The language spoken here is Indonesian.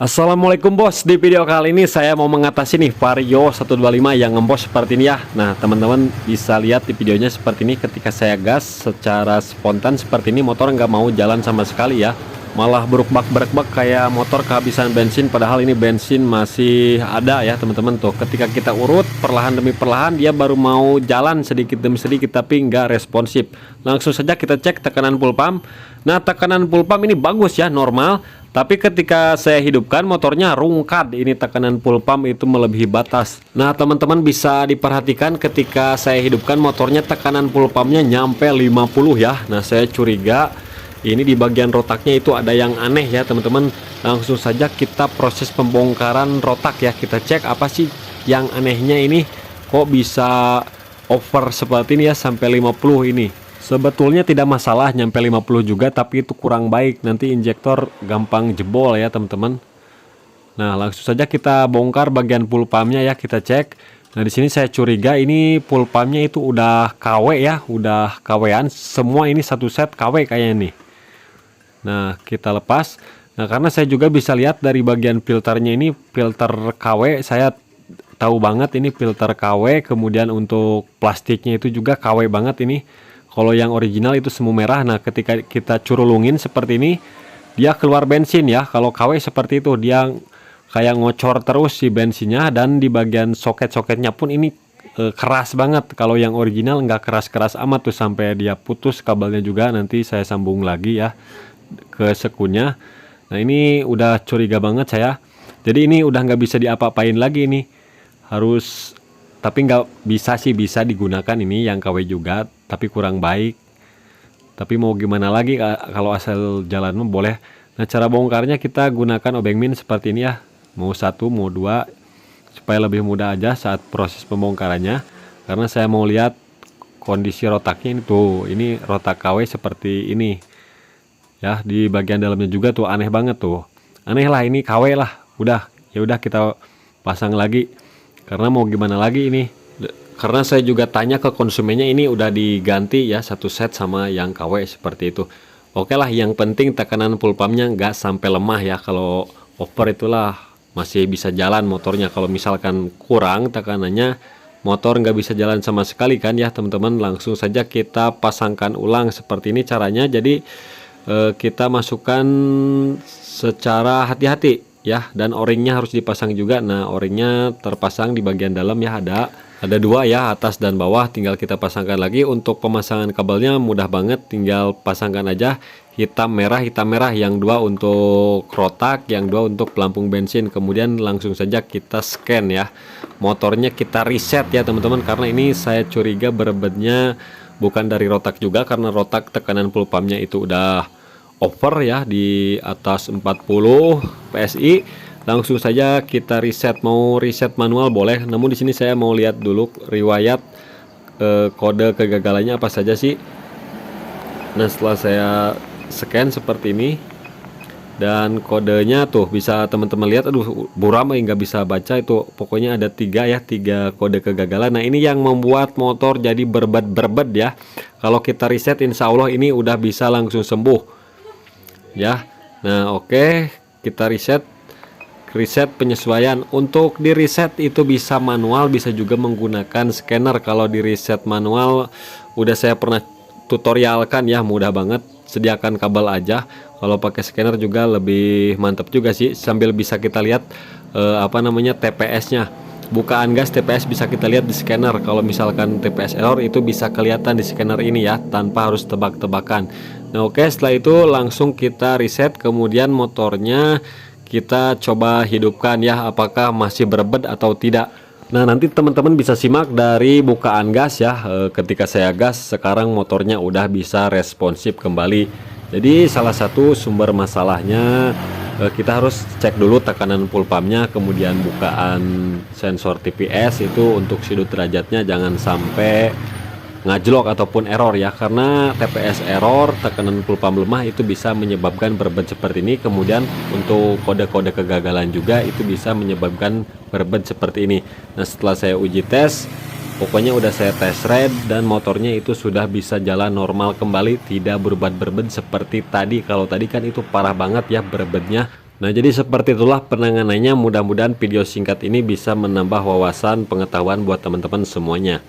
Assalamualaikum bos, di video kali ini saya mau mengatasi nih Vario 125 yang ngembos seperti ini ya. Nah teman-teman bisa lihat di videonya seperti ini, ketika saya gas secara spontan seperti ini motor nggak mau jalan sama sekali ya, malah berukbak kayak motor kehabisan bensin, padahal ini bensin masih ada ya teman-teman. Tuh ketika kita urut perlahan demi perlahan dia baru mau jalan sedikit demi sedikit tapi nggak responsif. Langsung saja kita cek tekanan full pump. Nah tekanan full pump ini bagus ya, normal. Tapi ketika saya hidupkan motornya rungkad, ini tekanan full pump itu melebihi batas. Nah teman-teman bisa diperhatikan ketika saya hidupkan motornya tekanan full pumpnya nyampe 50 ya. Nah saya curiga ini di bagian rotaknya itu ada yang aneh ya teman-teman. Langsung saja kita proses pembongkaran rotak ya, kita cek apa sih yang anehnya ini, kok bisa over seperti ini ya sampai 50 ini. Sebetulnya tidak masalah nyampe 50 juga, tapi itu kurang baik, nanti injektor gampang jebol ya teman-teman. Nah langsung saja kita bongkar bagian full pumpnya ya, kita cek. Nah di sini saya curiga ini full pumpnya itu udah KW ya, udah KW-an semua, ini satu set KW kayaknya nih. Nah kita lepas. Nah karena saya juga bisa lihat dari bagian filternya, ini filter KW, saya tahu banget ini filter KW. Kemudian untuk plastiknya itu juga KW banget ini. Kalau yang original itu semu merah. Nah ketika kita curulungin seperti ini dia keluar bensin ya. Kalau KW seperti itu dia kayak ngocor terus si bensinnya, dan di bagian soket-soketnya pun ini keras banget. Kalau yang original nggak keras-keras amat tuh, sampai dia putus kabelnya juga. Nanti saya sambung lagi ya ke sekunya. Nah ini udah curiga banget saya. Jadi ini udah nggak bisa diapa-apain lagi ini, harus, tapi nggak bisa sih, bisa digunakan ini yang KW juga, tapi kurang baik. Tapi mau gimana lagi, kalau asal jalan boleh. Nah cara bongkarnya kita gunakan obeng min seperti ini ya, mau satu mau dua, supaya lebih mudah aja saat proses pembongkarannya. Karena saya mau lihat kondisi rotaknya ini tuh, ini rotak KW seperti ini ya. Di bagian dalamnya juga tuh aneh banget tuh, aneh lah, ini KW lah. Ya udah kita pasang lagi, karena mau gimana lagi ini. Karena saya juga tanya ke konsumennya, ini udah diganti ya satu set sama yang KW seperti itu. Oke lah, yang penting tekanan full pumpnya nggak sampai lemah ya. Kalau over itulah masih bisa jalan motornya. Kalau misalkan kurang tekanannya, motor nggak bisa jalan sama sekali kan ya teman-teman. Langsung saja kita pasangkan ulang seperti ini caranya. Jadi kita masukkan secara hati-hati ya, dan o-ringnya harus dipasang juga. Nah o-ringnya terpasang di bagian dalam ya, ada dua ya, atas dan bawah, tinggal kita pasangkan lagi. Untuk pemasangan kabelnya mudah banget, tinggal pasangkan aja hitam merah, yang dua untuk rotak, yang dua untuk pelampung bensin. Kemudian langsung saja kita scan ya, motornya kita reset ya teman-teman, karena ini saya curiga berebetnya bukan dari rotak juga, karena rotak tekanan full pumpnya itu udah over ya, di atas 40 PSI. Langsung saja kita reset, mau reset manual boleh, namun di sini saya mau lihat dulu riwayat kode kegagalannya apa saja sih. Nah setelah saya scan seperti ini, dan kodenya tuh bisa teman-teman lihat, aduh buram nggak bisa baca itu, pokoknya ada tiga kode kegagalan. Nah ini yang membuat motor jadi berbet ya. Kalau kita reset insya Allah ini udah bisa langsung sembuh ya. Nah oke, kita reset penyesuaian. Untuk di reset itu bisa manual, bisa juga menggunakan scanner. Kalau di reset manual udah saya pernah tutorialkan ya, mudah banget, sediakan kabel aja. Kalau pakai scanner juga lebih mantap juga sih, sambil bisa kita lihat TPS nya, bukaan gas TPS bisa kita lihat di scanner. Kalau misalkan TPS error itu bisa kelihatan di scanner ini ya, tanpa harus tebak-tebakan. Nah oke, setelah itu langsung kita reset, kemudian motornya kita coba hidupkan ya, apakah masih berebet atau tidak. Nah nanti teman-teman bisa simak dari bukaan gas ya. Ketika saya gas sekarang motornya udah bisa responsif kembali. Jadi salah satu sumber masalahnya, kita harus cek dulu tekanan full pumpnya, kemudian bukaan sensor TPS itu untuk sudut derajatnya jangan sampai ngajlok ataupun error ya, karena TPS error, tekanan full pump lemah, itu bisa menyebabkan berebet seperti ini. Kemudian untuk kode-kode kegagalan juga itu bisa menyebabkan berebet seperti ini. Nah setelah saya uji tes, pokoknya udah saya tes ride, dan motornya itu sudah bisa jalan normal kembali, tidak berebet seperti tadi. Kalau tadi kan itu parah banget ya berebetnya. Nah, jadi seperti itulah penanganannya. Mudah-mudahan video singkat ini bisa menambah wawasan pengetahuan buat teman-teman semuanya.